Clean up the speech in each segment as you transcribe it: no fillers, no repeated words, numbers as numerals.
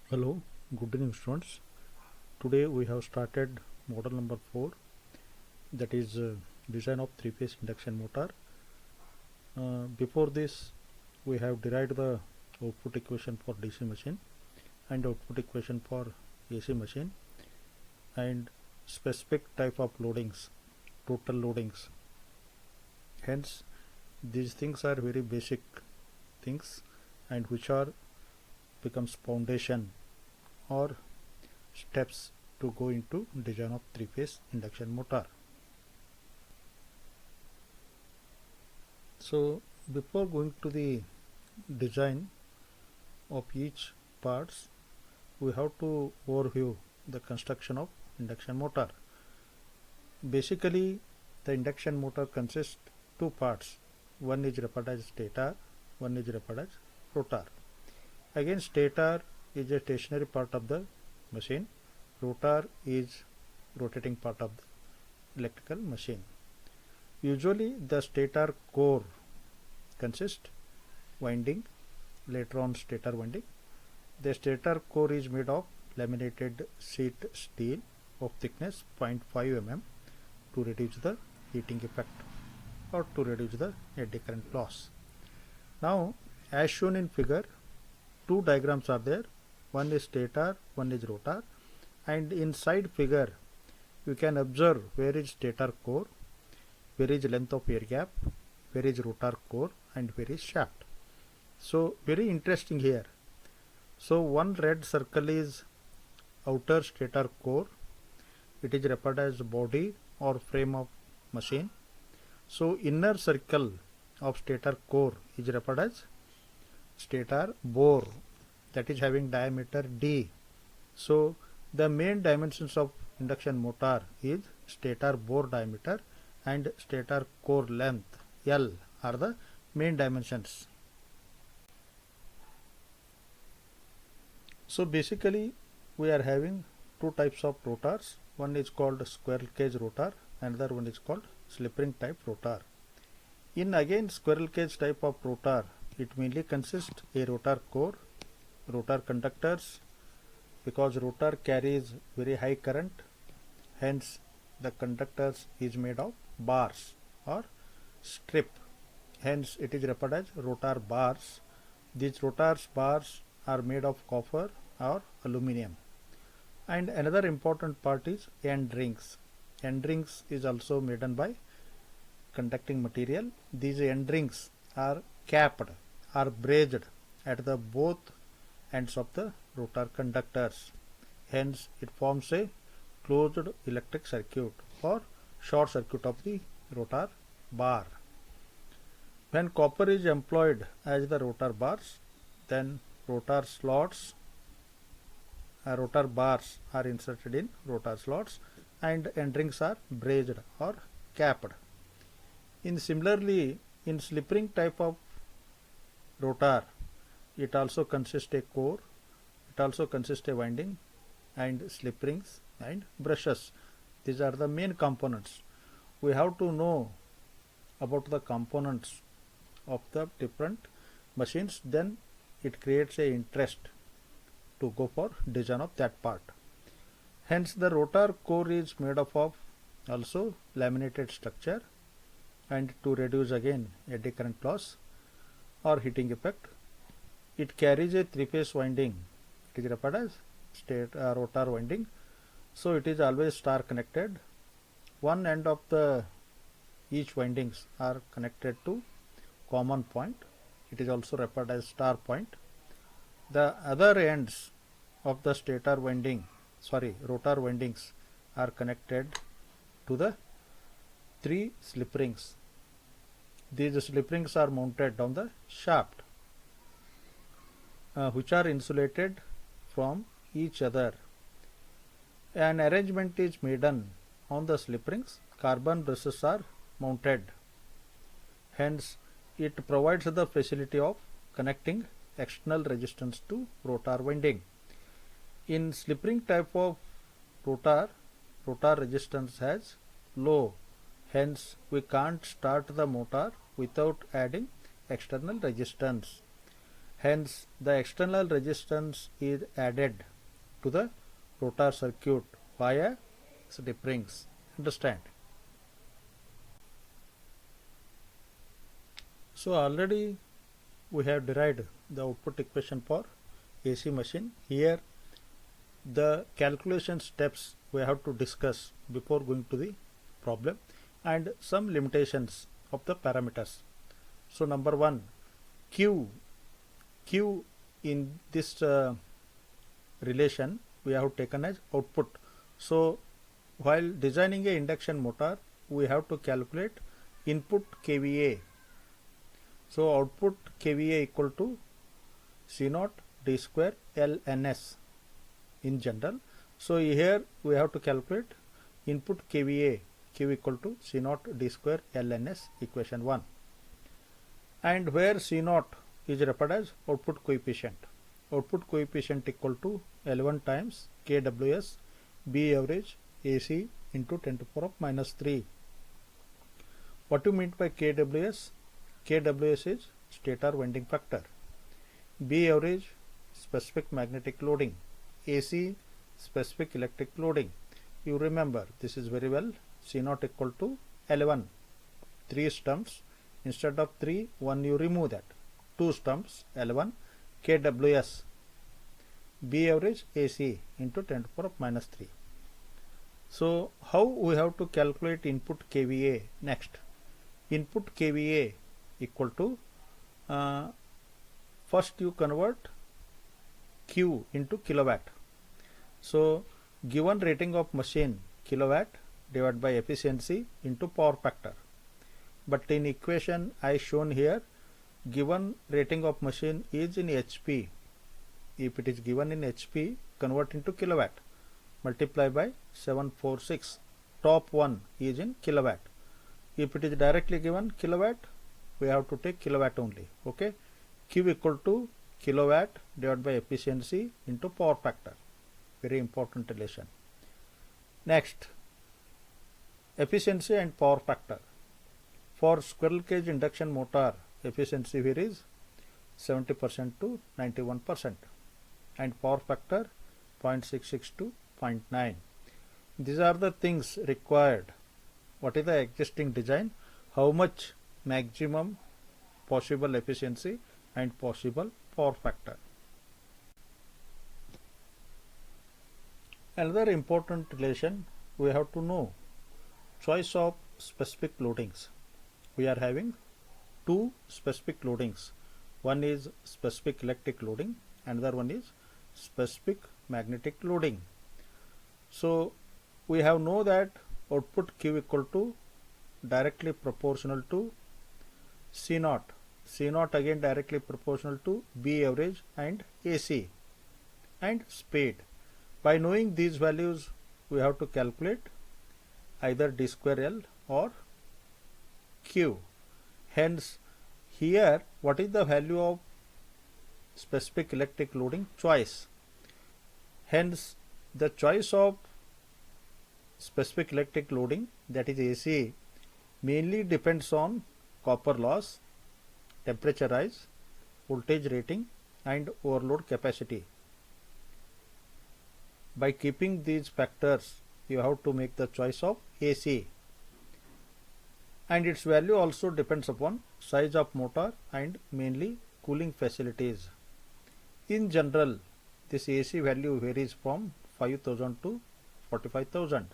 Hello, good evening students. Today we have started model number 4, that is design of three-phase induction motor. Before this we have derived the output equation for DC machine and output equation for AC machine and specific type of loadings, total loadings. Hence these things are very basic things and which are becomes foundation or steps to go into design of three-phase induction motor. So before going to the design of each parts, we have to overview the construction of induction motor. Basically the induction motor consists two parts. One is referred as stator, one is referred as rotor. Again, stator is a stationary part of the machine, rotor is rotating part of the electrical machine. Usually the stator core consists winding, later on stator winding. The stator core is made of laminated sheet steel of thickness 0.5 mm to reduce the heating effect or to reduce the eddy current loss. Now, as shown in figure, two diagrams are there. One is stator, one is rotor, and inside figure you can observe where is stator core, where is length of air gap, where is rotor core, and where is shaft. So very interesting here. So one red circle is outer stator core. It is referred as body or frame of machine. So inner circle of stator core is referred as stator bore, that is having diameter D. So the main dimensions of induction motor is stator bore diameter and stator core length L are the main dimensions. So basically we are having two types of rotors. One is called squirrel cage rotor, another one is called slip ring type rotor. In again squirrel cage type of rotor, it mainly consists a rotor core, rotor conductors, because rotor carries very high current, hence the conductors is made of bars or strip, hence it is referred as rotor bars. These rotors bars are made of copper or aluminum. And another important part is end rings. End rings is also made by conducting material. These end rings are capped or braced at the both ends of the rotor conductors, hence it forms a closed electric circuit or short circuit of the rotor bar. When copper is employed as the rotor bars, then rotor slots, rotor bars are inserted in rotor slots and end rings are braced or capped. Similarly, in slip ring type of rotor, it also consists a core, it also consists a winding and slip rings and brushes. These are the main components. We have to know about the components of the different machines, then it creates a interest to go for design of that part. Hence the rotor core is made up of also laminated structure, and to reduce again eddy current loss or heating effect, it carries a three-phase winding. It is referred as rotor winding. So it is always star connected. One end of the each windings are connected to common point. It is also referred as star point. The other ends of the rotor windings are connected to the three slip rings. These slip rings are mounted on the shaft, which are insulated from each other. An arrangement is made on the slip rings. Carbon brushes are mounted. Hence, it provides the facility of connecting external resistance to rotor winding. In slip ring type of rotor, rotor resistance has low. Hence, we can't start the motor without adding external resistance. Hence, the external resistance is added to the rotor circuit via slip rings. Understand? So already we have derived the output equation for AC machine. Here the calculation steps we have to discuss before going to the problem, and some limitations of the parameters. So number one, Q in this relation we have taken as output. So while designing a induction motor, we have to calculate input kVA. So output kVA equal to C0 D square LNS in general. So here we have to calculate input kVA, Q equal to C0 D square LNS, equation 1. And where C0 is referred as output coefficient. Output coefficient equal to L1 times kWs B average AC into 10 to the power of minus 3. What do you mean by kWs? kWs is stator winding factor. B average specific magnetic loading. AC specific electric loading. You remember this is very well. C0 equal to L1. 3 stumps. Instead of 3, 1 you remove that. 2 stumps L1 kWs B average AC into 10 to the power of minus 3. So how we have to calculate input kVA next? Input kVA equal to first you convert Q into kilowatt. So given rating of machine kilowatt divided by efficiency into power factor. But in equation I shown here, given rating of machine is in HP. If it is given in HP, convert into kilowatt, multiply by 746. Top one is in kilowatt. If it is directly given kilowatt, we have to take kilowatt only. Okay. Q equal to kilowatt divided by efficiency into power factor. Very important relation. Next, efficiency and power factor. For squirrel cage induction motor, efficiency here is 70% to 91% and power factor 0.66 to 0.9. These are the things required. What is the existing design? How much maximum possible efficiency and possible power factor. Another important relation we have to know, choice of specific loadings. We are having two specific loadings. One is specific electric loading, another one is specific magnetic loading. So we have know that output Q equal to directly proportional to C0. C0 again directly proportional to B average and AC and speed. By knowing these values, we have to calculate either D square L or Q. Hence, here what is the value of specific electric loading? Choice. Hence, the choice of specific electric loading, that is AC, mainly depends on copper loss, temperature rise, voltage rating and overload capacity. By keeping these factors, you have to make the choice of AC. And its value also depends upon size of motor and mainly cooling facilities. In general, this AC value varies from 5000 to 45,000.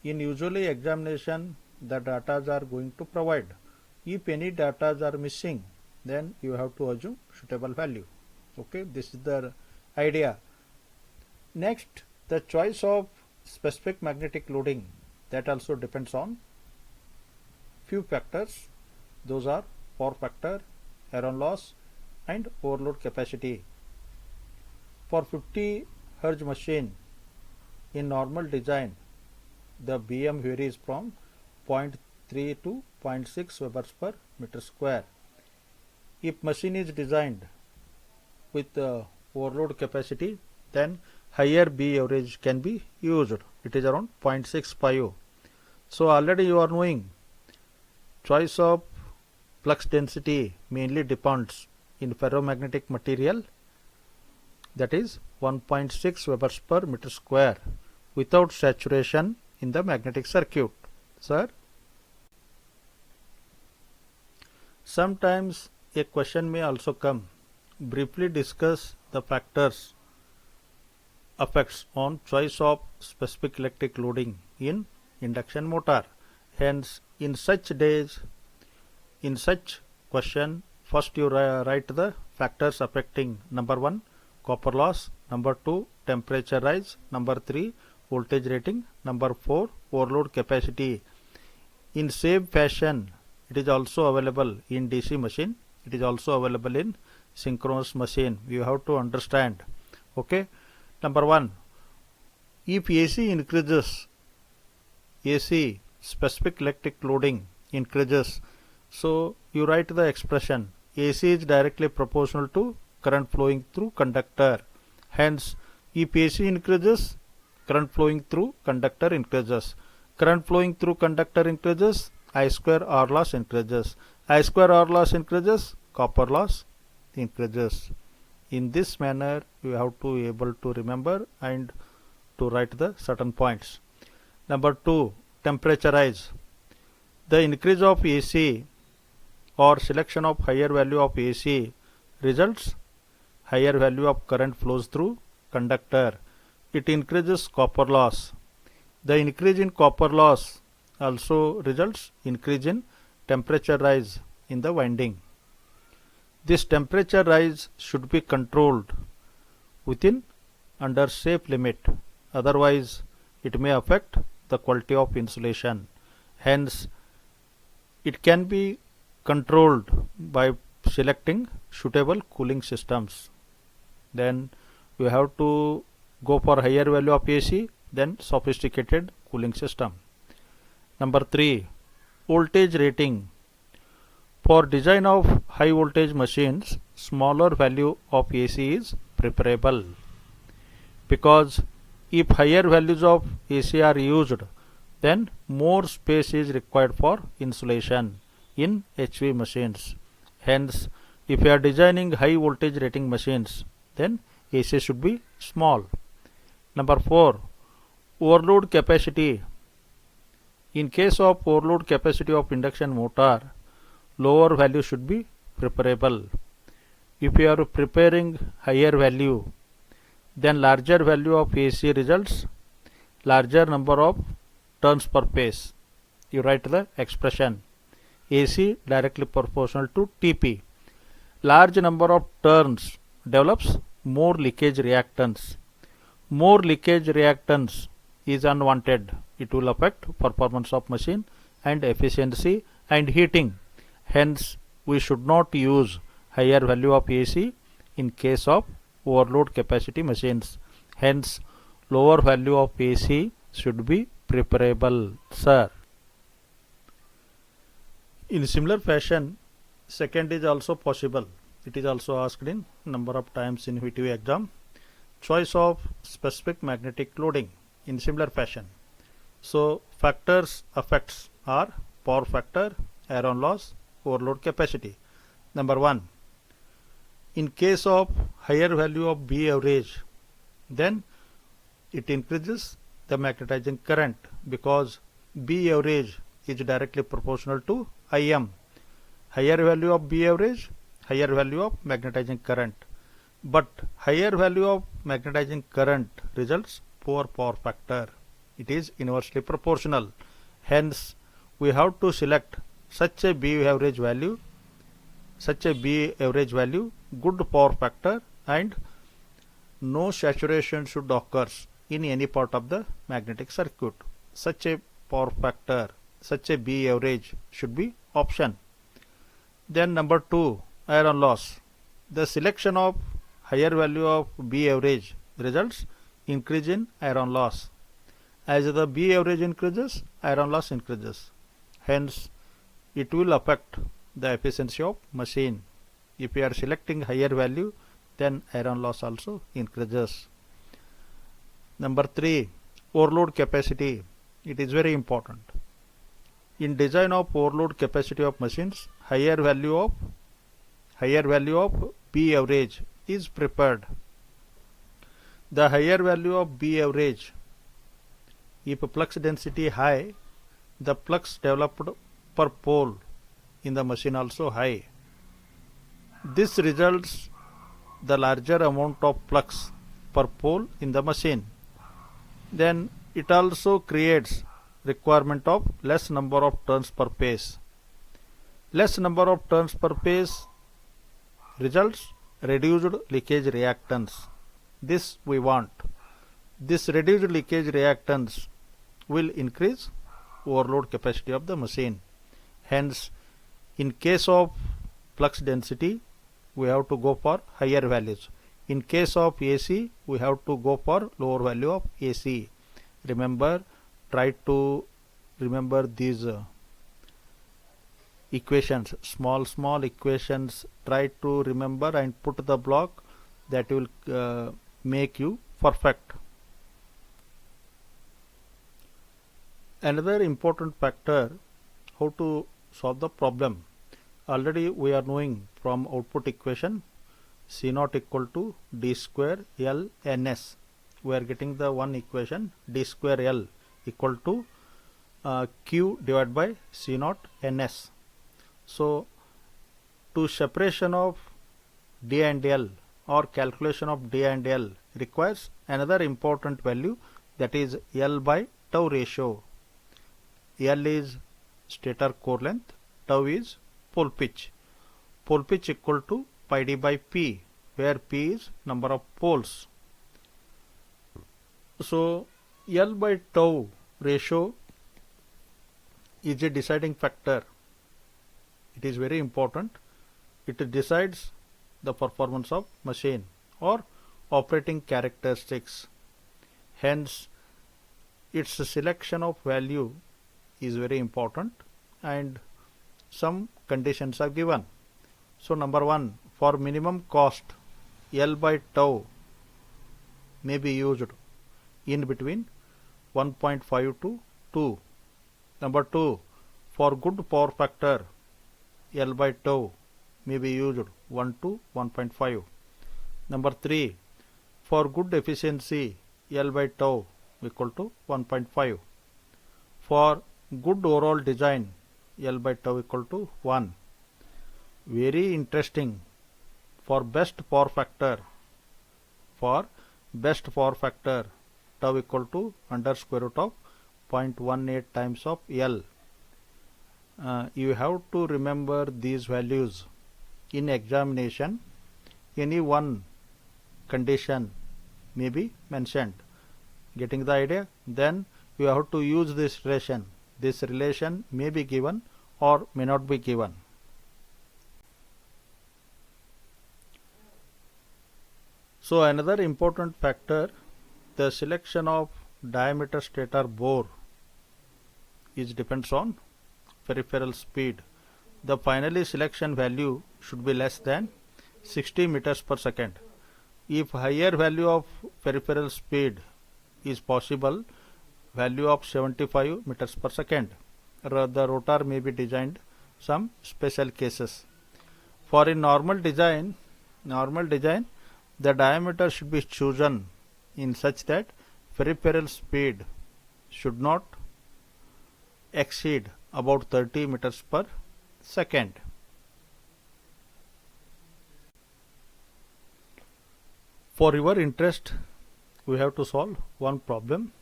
In usually examination, the data are going to provide. If any data are missing, then you have to assume suitable value. Okay, this is the idea. Next, the choice of specific magnetic loading, that also depends on few factors. Those are power factor, iron loss and overload capacity. For 50 Hz machine in normal design, the BM varies from 0.3 to 0.6 Webers per meter square. If machine is designed with overload capacity, then higher B average can be used. It is around 0.65. So already you are knowing choice of flux density mainly depends in ferromagnetic material, that is 1.6 Webers per meter square without saturation in the magnetic circuit. Sir, sometimes a question may also come. Briefly discuss the factors effects on choice of specific electric loading in induction motor. Hence, in such question, first you write the factors affecting number 1 copper loss, number 2 temperature rise, number 3 voltage rating, number 4 overload capacity. In same fashion, it is also available in DC machine, it is also available in synchronous machine. You have to understand. Okay. Number 1, if AC increases, AC specific electric loading increases, so you write the expression AC is directly proportional to current flowing through conductor. Hence, if AC increases, current flowing through conductor increases. Current flowing through conductor increases, I square R loss increases. I square R loss increases, copper loss increases. In this manner, you have to be able to remember and to write the certain points. Number 2, temperature rise. The increase of AC or selection of higher value of AC results higher value of current flows through conductor. It increases copper loss. The increase in copper loss also results increase in temperature rise in the winding. This temperature rise should be controlled within under safe limit, otherwise it may affect the quality of insulation. Hence, it can be controlled by selecting suitable cooling systems. Then you have to go for higher value of AC, then sophisticated cooling system. Number 3, voltage rating. For design of high voltage machines, smaller value of AC is preferable, because if higher values of AC are used, then more space is required for insulation in HV machines. Hence, if you are designing high voltage rating machines, then AC should be small. Number 4, overload capacity. In case of overload capacity of induction motor, lower value should be preferable. If you are preparing higher value, then larger value of AC results larger number of turns per phase. You write the expression AC directly proportional to TP. Large number of turns develops more leakage reactance. More leakage reactance is unwanted. It will affect performance of machine and efficiency and heating. Hence, we should not use higher value of AC in case of overload capacity machines. Hence, lower value of AC should be preferable, sir. In similar fashion, second is also possible. It is also asked in number of times in VTU exam. Choice of specific magnetic loading in similar fashion. So, factors effects are power factor, iron loss, overload capacity. Number 1, in case of higher value of B average, then it increases the magnetizing current, because B average is directly proportional to IM. Higher value of B average, higher value of magnetizing current. But higher value of magnetizing current results poor power factor. It is inversely proportional. Hence, we have to select such a B average value, good power factor, and no saturation should occur in any part of the magnetic circuit. Such a power factor, such a B average should be option. Then number 2, iron loss. The selection of higher value of B average results increase in iron loss. As the B average increases, iron loss increases. Hence, it will affect the efficiency of machine. If you are selecting higher value, then iron loss also increases. Number 3, overload capacity. It is very important. In design of overload capacity of machines, higher value of higher value of B average is prepared. The higher value of B average, if flux density high, the flux developed per pole in the machine also high. This results the larger amount of flux per pole in the machine. Then it also creates requirement of less number of turns per phase. Less number of turns per phase results reduced leakage reactance. This we want. This reduced leakage reactance will increase overload capacity of the machine. Hence, in case of flux density, we have to go for higher values. In case of AC, we have to go for lower value of AC. Remember, try to remember these equations, small equations. Try to remember and put the block, that will make you perfect. Another important factor, how to solve the problem. Already we are knowing from output equation C0 equal to d square L ns. We are getting the one equation, d square L equal to Q divided by C0 ns. So to separation of D and L or calculation of D and L requires another important value, that is L by tau ratio. L is stator core length, tau is pole pitch. Pole pitch equal to pi d by P, where P is number of poles. So L by tau ratio is a deciding factor. It is very important. It decides the performance of machine or operating characteristics. Hence, its selection of value is very important, and some conditions are given. So number one, for minimum cost, L by tau may be used in between 1.5 to 2. Number two, for good power factor, L by tau may be used 1 to 1.5. Number three, for good efficiency, L by tau equal to 1.5. For good overall design, L by tau equal to 1. Very interesting. For best power factor, tau equal to under square root of 0.18 times of L. You have to remember these values. In examination, any one condition may be mentioned. Getting the idea? Then you have to use this relation. This relation may be given or may not be given. So another important factor, the selection of diameter stator bore is depends on peripheral speed. The finally selection value should be less than 60 meters per second. If higher value of peripheral speed is possible, value of 75 meters per second, the rotor may be designed some special cases. For a normal design, the diameter should be chosen in such that peripheral speed should not exceed about 30 meters per second. For your interest, we have to solve one problem.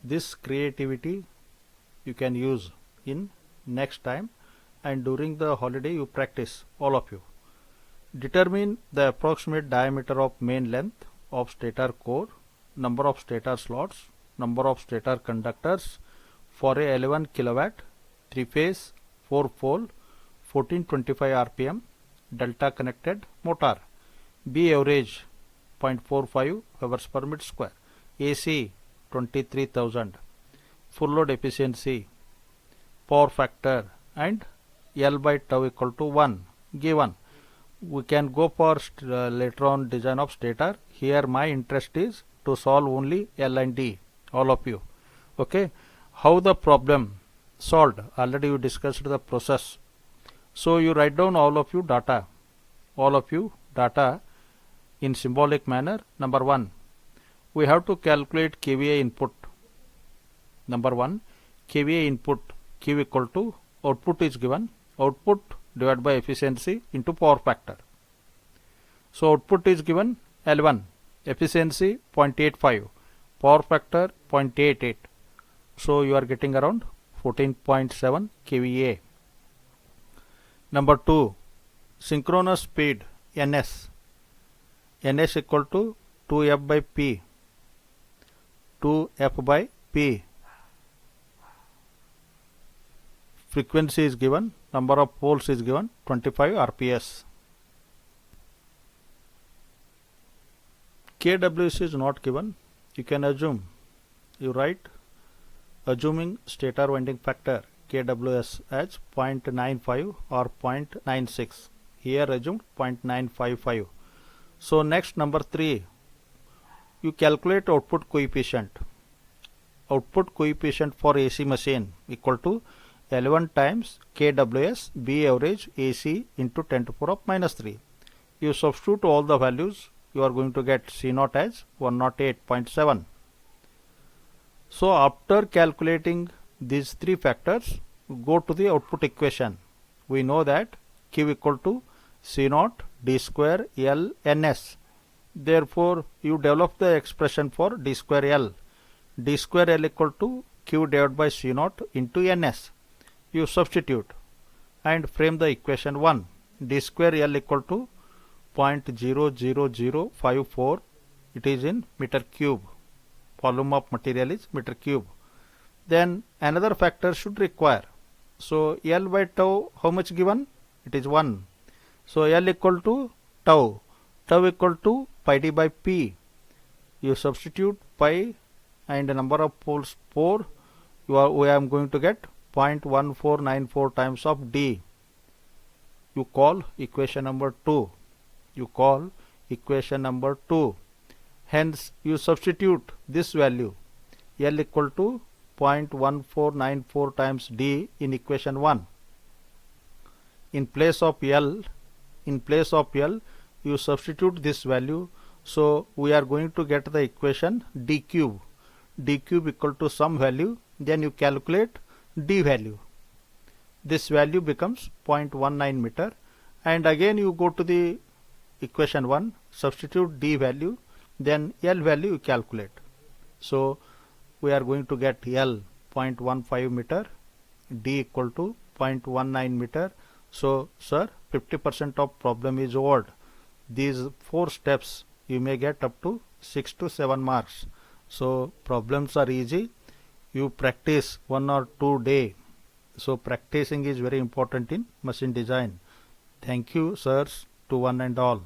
This creativity you can use in next time, and during the holiday you practice, all of you. Determine the approximate diameter of main length of stator core, number of stator slots, number of stator conductors for a 11 kilowatt 3-phase 4-pole 1425 rpm delta connected motor. B average 0.45 hours per meter square. AC 23,000. Full load efficiency, power factor, and L by tau equal to 1 given. We can go for later on design of stator. Here my interest is to solve only L and D, all of you. Okay, how the problem solved? Already you discussed the process. So you write down all of you data. all of you data in symbolic manner. Number 1, we have to calculate kVA input. Number 1, kVA input, Q equal to output is given, output divided by efficiency into power factor. So output is given L1, efficiency 0.85, power factor 0.88. So you are getting around 14.7 kVA. Number 2, synchronous speed Ns. Ns equal to 2F by P. 2F by P. Frequency is given, number of poles is given 25 RPS. kWs is not given. You can assume, you write assuming stator winding factor kWs as 0.95 or 0.96. Here assumed 0.955. So next, number 3, you calculate output coefficient. Output coefficient for AC machine equal to L1 times kWs B average AC into 10 to the power of minus 3. You substitute all the values, you are going to get C0 as 108.7. So after calculating these 3 factors, go to the output equation. We know that Q equal to C0 D square L Ns. Therefore, you develop the expression for D square L. D square L equal to Q divided by C0 into Ns. You substitute and frame the equation 1. D square L equal to 0.00054. It is in meter cube. Volume of material is meter cube. Then another factor should require. So L by tau, how much given? It is 1. So L equal to tau. Tau equal to pi d by P. You substitute pi and the number of poles 4. We are going to get 0.1494 times of D. You call equation number 2. You call equation number 2. Hence, you substitute this value L equal to 0.1494 times D in equation 1. In place of L, you substitute this value. So we are going to get the equation D cube. D cube equal to some value. Then you calculate D value. This value becomes 0.19 meter. And again you go to the equation 1, substitute D value, then L value you calculate. So we are going to get L 0.15 meter, D equal to 0.19 meter. So sir, 50% of problem is over. These 4 steps you may get up to 6 to 7 marks. So problems are easy. You practice 1 or 2 days. So practicing is very important in machine design. Thank you sirs to one and all.